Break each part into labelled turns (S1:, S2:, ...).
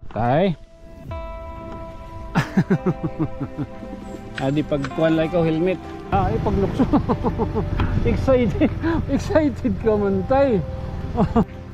S1: Tay. Adi pagkuhan lang ikaw helmet. Ay paglukso. Excited ka man tay.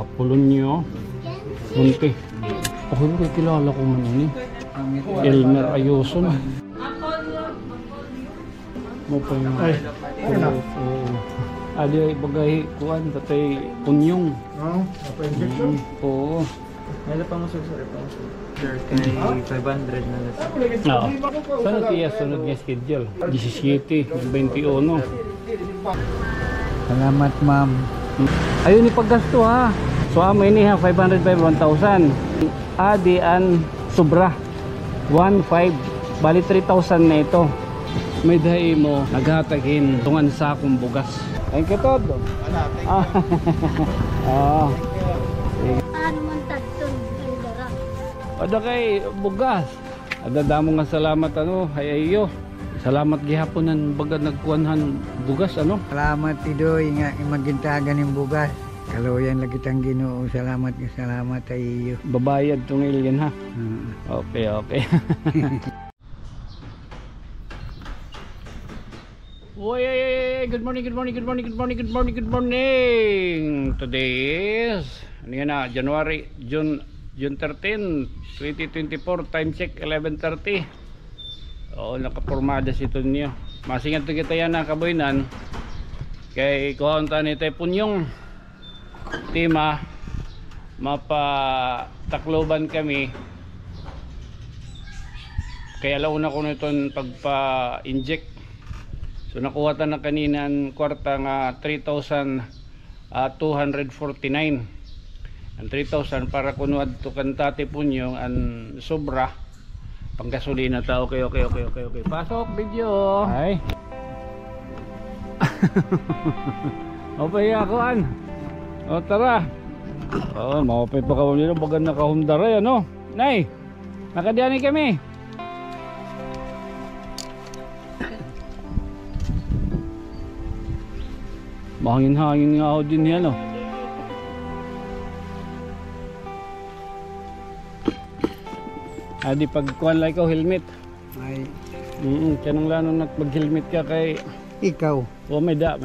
S1: Apolonio Monte. Ako yung kilala ko man ini. Elmer Ayuso na. Mo pa yung adi ay bagay kuan tatay punyong.
S2: Apa injection?
S1: Oo.
S3: May pa mo sir, Sir, kay 500 na lang.
S1: Oo. Sana tiya sunod nga schedule? 17, 21.
S2: Salamat ma'am.
S1: Ayun ipaggasto ha. So amay ni ha 500 by 1,000. Adi an sobra 1,500 bali 3,000 na ito. May dahi mo naghatagin tungan sa akong bugas. Thank you Todd. Ah.
S4: Ano man tagton dara.
S1: Ada kay bugas. Ada damo nga salamat ano hay ayo. Salamat gihapon nan baga nagkuanhan bugas ano.
S2: Salamat Tidoy nga magintagan yung bugas. Kaloyan lagi tang Ginoo. Salamat sa iyo.
S1: Babayad tong alien ha. Okay, okay. Oy, good morning. Today is June 13, 2024. Time check 11:30. Oo, nakapormada si Tonyo. Masingat to kita yan na kaboynan. Kay kuhaunta ni tayo punyong tima mapatakloban kami. Kaya launa ko nitong pagpa-inject. So nakuha ta na kaninan kwarta nga 3,249. Ang 3,000 para kunuad to kantate punyo ang sobra pang gasolina ta. Okay. Pasok video. Ay. Okay akoan. O tara. Oh, maupay pa ka nila baga nakahumdara yan no. Nay. Nakadiani kami. Mahangin-hangin nga ako din yan oh. Adi pagkuhan lang ikaw helmet.
S2: Ay,
S1: Kanang lano mag-helmet ka kay
S2: ikaw.
S1: oh, may da.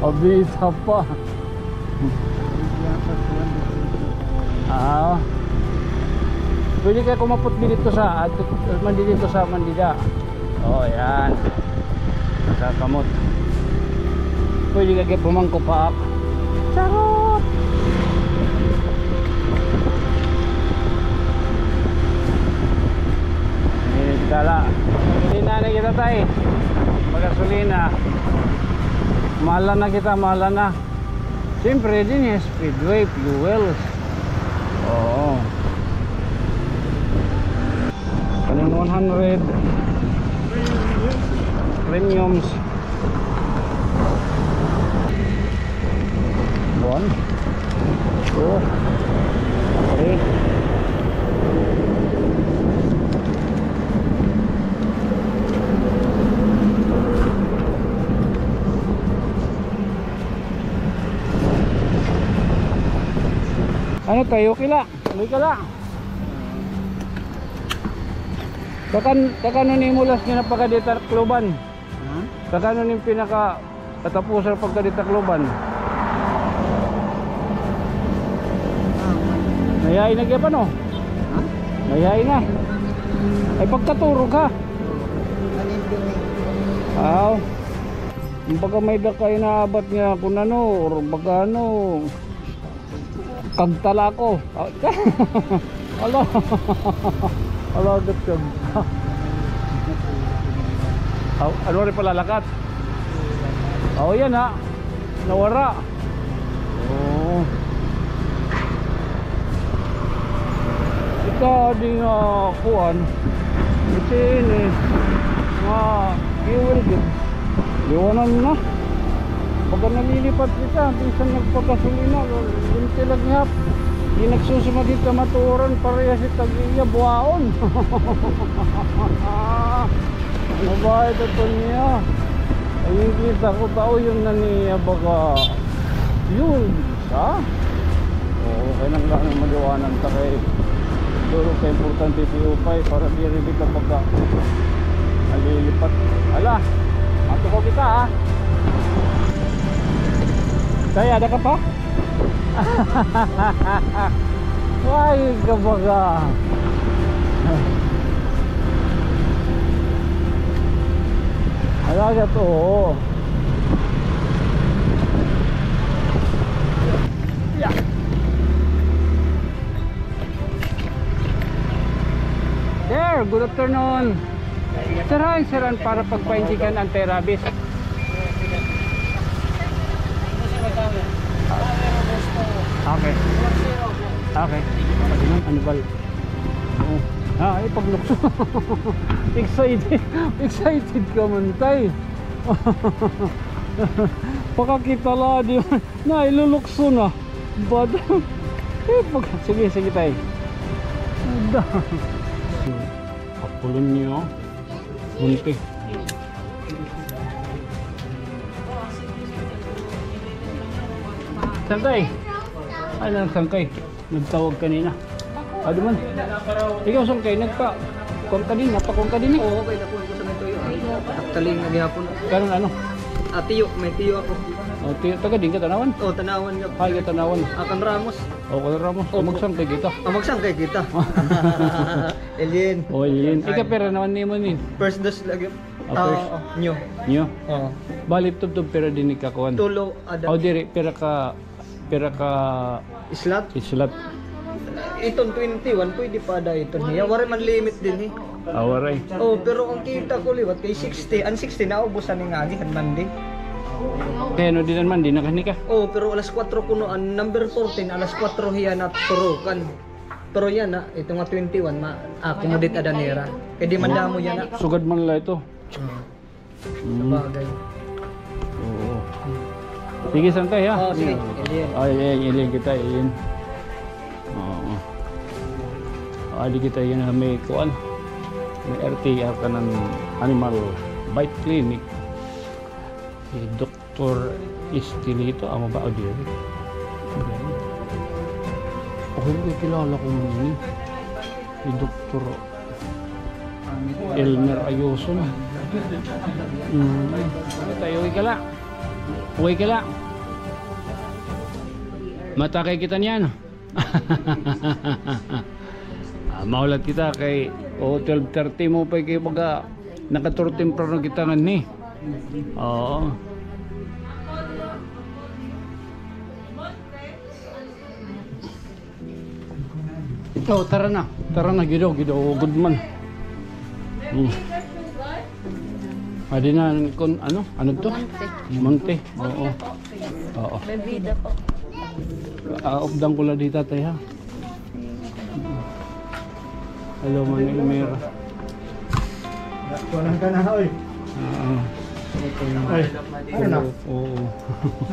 S1: Abisa pa. Pwede kayo kumapot dito sa Mandida. Oh, yan. Sa kamot. Pwede kayo pumangko pa up. Charot! Ini kala. Hindi na kita tayo. Magasolina. Mahal na. Siyempre din yung speedway, fuels. Oo. Kanang 100 premiums 1 2 3 ano tayo kila? Ano kila? Kakano ni mulas ni napakadita kluban? Kakano ni pinaka katapusan pagkadita kluban? Nayain na kaya pa no? Nayain na. Ay pagkaturog ha? Aw. Baga may dakay na abat nga kung ano or baga ano kagtala ko. Ala. Ala gatag. Ano rin pala lakat? Oh yan ha. Nawara. Oh. Ika di nga kuhan. Ito yun eh. Nga fuel good. Liwanan na. Pagka nalilipat kita, bisan nagpagasolina, yung tilaghap. Di nagsusuma dito maturan, pareha si Tag-iya buhaon. Ano ba ito niya? Ayun kita ko tao yung naniya baka yun, Ha? Oo, kaya nang lang maliwanan ta kay siguro ka importante PO5 para di-repeat ang pagka nalilipat. Ala, ato ko kita ha. Kaya ada ka pa? Ay, kabaga. Alaga to. Yeah. Sir, good afternoon. Siran para pagpaindikan anti-rabies. Okay. Okay. Ano ba? Ay, paglukso. Excited ka man tay. Pakakita la di na ilulukso na. Bad. Sige tay. Kapulon niyo. Munti. Sangkay. Ay, sangkay. Nagtawag kanina. Ano man? Ikaw sangkay, nagpa-kong kanina, pa-kong kanina.
S3: Oo, okay, nakuha ko sa may tuyo. Taktaling na gihapon.
S1: Karon ano?
S3: Tiyo, may tiyo ako.
S1: O, taga din ka tanawan?
S3: Oo, tanawan nga.
S1: Ay, ka tanawan.
S3: Akan Ramos.
S1: O, ka Ramos. O, magsangkay kita.
S3: Magsangkay kita. Elien.
S1: O, yun. Ika pera naman niyo mo ni.
S3: First dose lagi.
S1: First.
S3: Nyo.
S1: Niyo?
S3: Oo.
S1: Balit tub pera din ikakuan.
S3: Tulo, ada.
S1: O, diri, pera ka
S3: Islat.
S1: islat.
S3: Itong 21, pwede pa da ito niya. Wala man limit din eh.
S1: Awaray.
S3: Oh, pero ang kita ko liwat kay 60. Ang 60 na ubusan ni ngagi han Monday.
S1: Kaya no din naman, di nakanika.
S3: Oh, pero alas 4 kuno ang number 14, alas 4 hiya na turukan. Pero yan na, ito nga 21, accommodate adanera. Kaya di mandamo yan na.
S1: Sugad man la ito.
S3: Bagay.
S1: Oo. Sige, santay ha.
S3: Oh, sige.
S1: Ay, ilin kita, ilin. Oo. Adi kita yun na may kuan. May RTR ka ng Animal Bite Clinic. Si Dr. Estilito, amo ba o diri? Okay, kilala ko mo yun. Si Dr. Elmer Ayuso na. Tayo, uwi ka lang. Uwi ka lang. Matakay kita niyan. Maulat kita kay 12:30 mo pa kay baga nakaturtim pro kita nga ni. Oo. Oh, tara na gido good man. Adi na kon ano to? Monte. Oo. Oo.
S4: Bebida po.
S1: Updang ko lang dito tayo ha. Hello mga Elmira.
S2: Walang ka na, oy.
S1: Oo.
S2: Ay, ano na?
S1: Oo.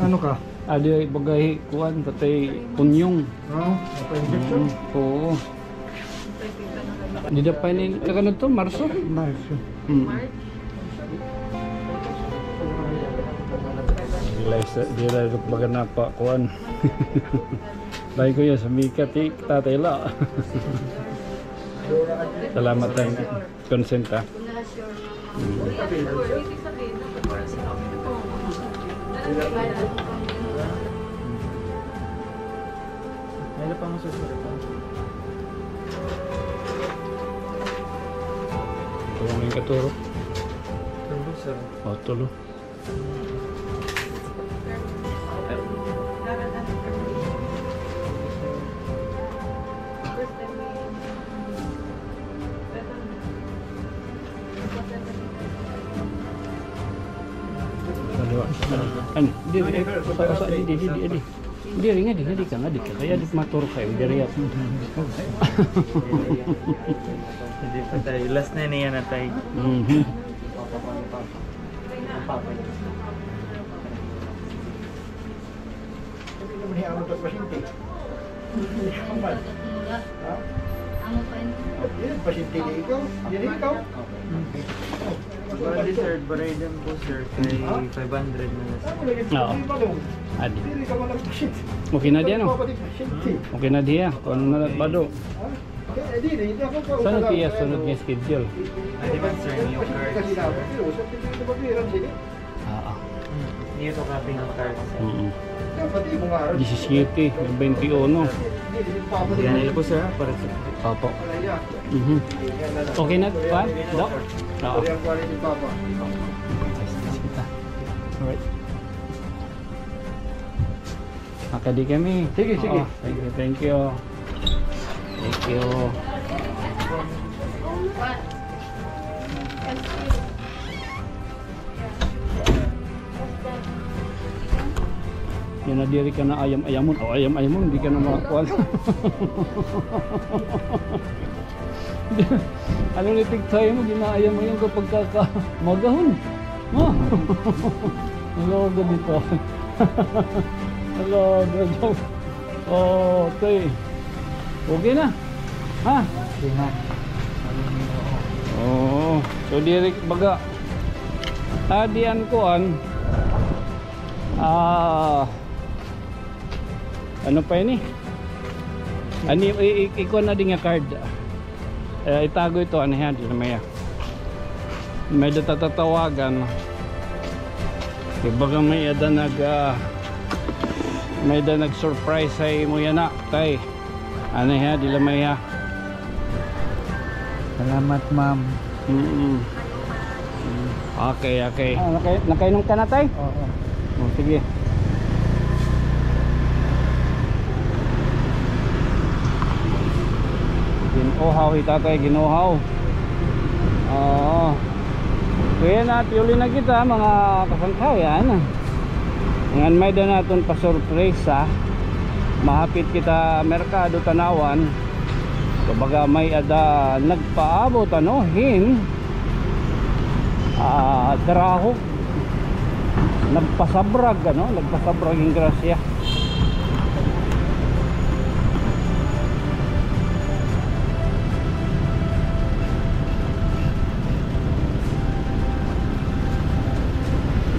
S2: Ano ka?
S1: Adi bagay kuan patay punyong.
S2: Oo, pa-injection?
S1: Oo. Di dapat ni kaganod to Marso?
S2: Nice.
S1: Dila magana pa kuan. Dahil ko yan sa mikat tatay la. Salamat tayong consent ha.
S3: May pa mo sa
S1: Tulong yung katuro.
S3: Tulo, sir.
S1: O, tulo. Ano? Di ka kaya di matur kayo diri at
S3: Hindi pa tayo. Last na niya na tayo.
S4: Amo pa yun.
S2: Pasyente ikaw? Ikaw?
S5: Para dessert, Baraydam po sir, kay 500 na lang.
S1: Oo. Adi. Okay na diyan, no? Okay na diyan. Kung ano na ba do? Saan kaya sunod niya schedule?
S5: Di ba sir, new cards?
S1: Oo.
S5: New to copy ng cards.
S1: 17, 21.
S5: Yan nila po sir, para sa...
S1: Opo. Okay na, pa? Dok? Oo. Alright. Makadi kami.
S2: Sige, sige.
S1: Thank you, thank you. Thank you. Yan na diri ka na ayam-ayamon. O ayam-ayamon, hindi ka na makakuha. Ano ni tigtay mo, ginaayam mo yung kapag magahon. Ma! Hello, ganito. Hello, ganito. Oh, tay. Okay na. Ha?
S2: Okay na.
S1: Oh, so diri baga. Dian kuan. Ano pa ini? Ani ikuan na din nga card. Itago ito ano yan, di na maya. May tatatawagan. Ibaga may ada nag-surprise ay mo yan na, tay. Ano yan, di na maya.
S2: Salamat, ma'am.
S1: Okay, okay. Nakainom ka na, tay?
S2: Oo.
S1: Oh, sige. Ginuhaw, itatay, ginuhaw. Oo. Kaya na, piuli na kita mga kasangkayan. Ngayon may da natin pa-surpresa. Mahapit kita merkado tanawan. Kumbaga may ada nagpaabot hin. Drahok. Nagpasabrag nagpasabrag yung grasya.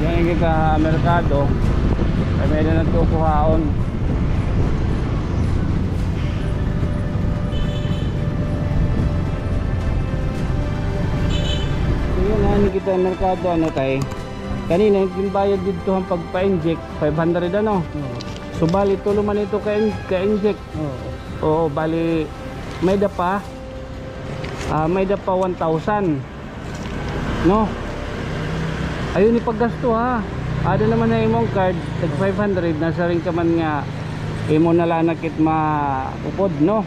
S1: Yan kita merkado ay may na nagkukuhaon. Yan na kita merkado tay. Kanina yung bayad dito ang pagpa-inject 500 So bali tulo man ito ka-inject. Oo, bali may dapa 1,000. No? Ayun ipaggasto ha. Ada naman na imong card tag 500 nasa rin ka man nga imo nalanakit maupod no.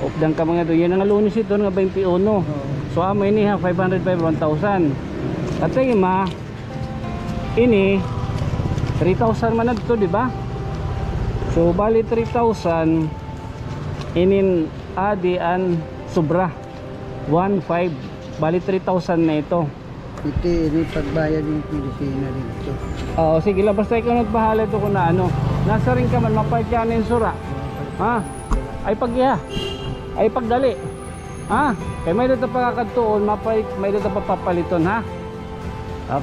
S1: Updang ka mga do yan ang lunes ito nga 21. So amo ini ha 500 1,000. Atay ma ini 3,000 man adto di ba? So bali 3,000 inin adian sobra 1,500 bali 3,000 na ito.
S2: Ini pagbayad yung medisina dito.
S1: Oo, sige lang basta ikaw nagbahala ito kung na nasa rin ka man mapahit ka na yung sura. Ha? Ay pagya. Ay pagdali. Ha? Kaya may dito pagkakatuon mapahit, may dito papapaliton ha?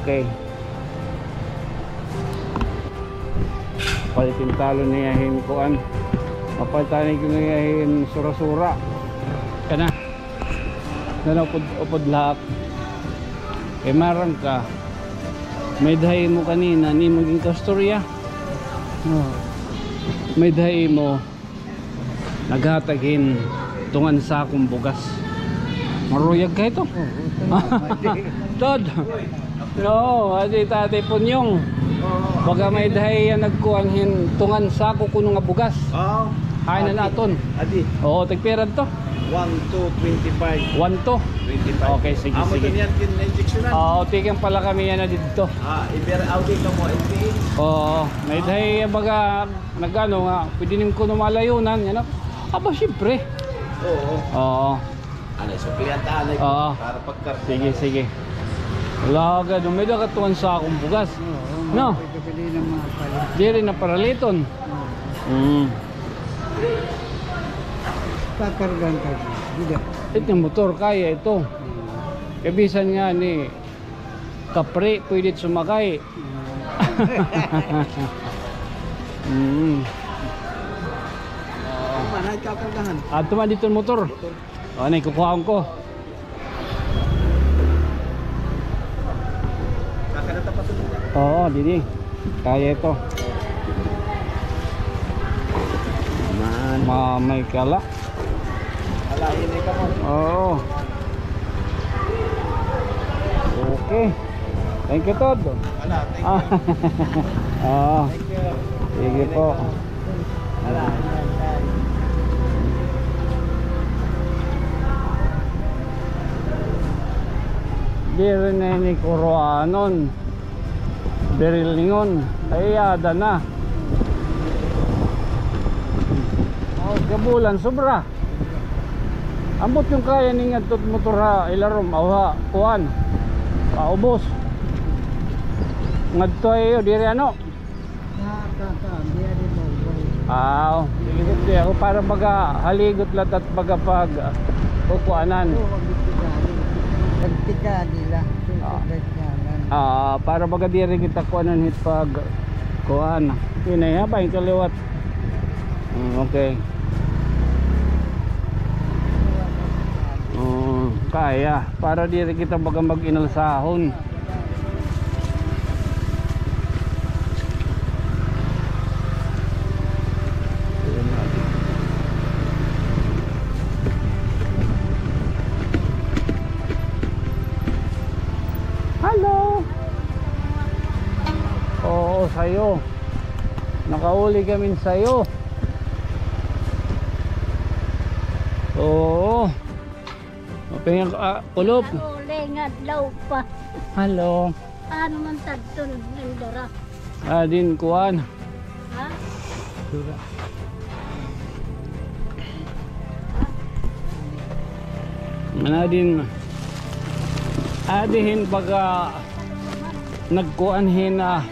S1: Okay. Palitin talo niyahin kuan. Mapalitan ko niyahin sura-sura. Kana. Nana upod lahak. Marang ka may dahi mo kanina ni maging kastorya. May dahi mo naghatagin tungan sa akong bugas. Maruyag ka ito. Tod no, adi tatay punyong baga may dahi yan nagkuanghin tungan sa ako kuno nga bugas. Ay na naton
S5: Adi
S1: oo, tagpiran to
S5: 1,225.
S1: 1,225. Okay, sige,
S5: Amo
S1: sige.
S5: din yan kin-injectionan.
S1: Oo, tigang pala kami yan na dito.
S5: Ibera outing ka mo, LPH.
S1: Oo, may dahi baga nagano nga, pwede nin ko numalayunan, yan. Aba, syempre.
S5: Oo.
S1: Oo.
S5: Ano, so kliyantahan na
S1: Oo.
S5: para pagkarta.
S1: Sige, sige. Wala ka, may katuan sa akong bugas. No?
S2: Pwede na mga palit.
S1: Di rin na paraliton.
S2: Kakargan ka. Hindi.
S1: Ito yung motor, kaya ito. Kabisan nga ni Kapre, pwede sumakay.
S3: Manay kakargahan.
S1: Ato man dito ang motor. O, na kukuhaan ko.
S3: Kakanata pa ito.
S1: Oo, didi. Kaya ito. Mamay kala.
S3: Alahin ka mo.
S1: Oo. Okay. Thank you, Todd.
S3: Ala, thank
S1: Ah. Oo.
S3: you.
S1: Sige po.
S3: Ala.
S1: Di rin na ni Kuroanon. Berilingon. Kaya ada na. Oh, kabulan sobra. Ambot yung kaya ni ngadtot motor ha ilarom awha kuan. Paubos. Ngadto ayo diri ano? Sige ako para baga haligot lat at baga pag kukuanan.
S2: Pagtika nila.
S1: Para baga diri kita kuanan hit pag kuan. Yun ay habay kaliwat. Okay. Kaya para diri kita baga mag-inalsahon. Hello. Oo, sayo. Nakauli kami sayo. Oo. Pengen kulop.
S4: Uli nga daw pa.
S1: Hello.
S4: Ano man tagton ang dara?
S1: Din kuan.
S4: Ha?
S1: Din. Adihin baga nagkuanhin na.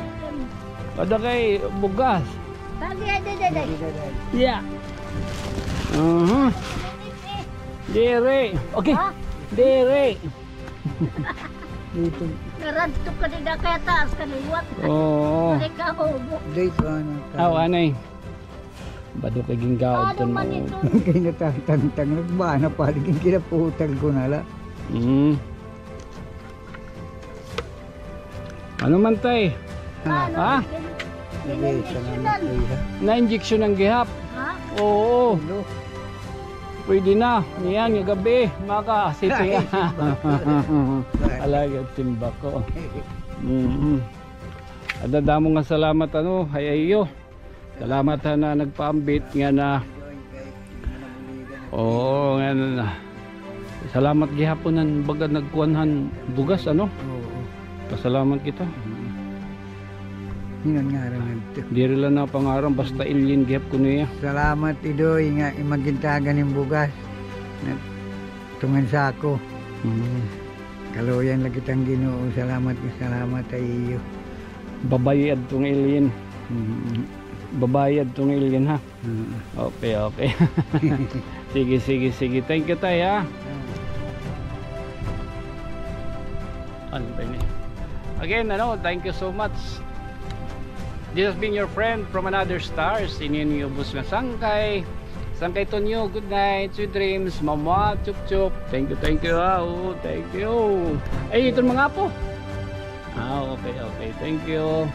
S1: Kada kay bugas.
S4: Tagi ay.
S1: Yeah. Dire. Okay.
S4: Ha?
S1: Dire.
S4: Naradto ka din na kaya taas kaliwat.
S1: Oo.
S4: Pare ka hubo.
S2: Day ko ano.
S1: Aw anay. Bado kay gingaod
S4: Ano
S1: ton
S4: man
S1: mo.
S4: ito?
S2: Kaya natantang nagbana pa. Di kinaputang ko nala.
S1: Ano man tay?
S4: Ano?
S1: Ha?
S2: Sige, salamat po ha.
S1: Na-injection ng gihap.
S4: Ha?
S1: Oo.
S2: Hello.
S1: Pwede na. Yan, yung gabi. Makasiti ka. Alagat timba ko. Adadamo nga salamat ano. Hayayo. Salamat na nagpaambit nga na. Oo. Nga na. Salamat gihapon ng baga nagkuanhan bugas ano.
S2: Oo.
S1: Pasalamat kita.
S2: Hinon nga rin ito.
S1: Diri lang na pangarang basta ilin gihap ko niya.
S2: Salamat idoy nga imagintagan ng bugas. Tungan sa ako. Kaluyan lagi tang Ginoo. Salamat ay iyo.
S1: Babayad tong ilin. Babayad tong ilin ha. Okay. Sige. Thank you tay ha. Ano ba ini? Again, thank you so much. This has been your friend from another stars. Ininiubos nga Sangkay. Sangkay Tonyo, good night, sweet dreams, mama, chup chup. Thank you ha. Thank you. Ay, ito mga po. Okay, thank you.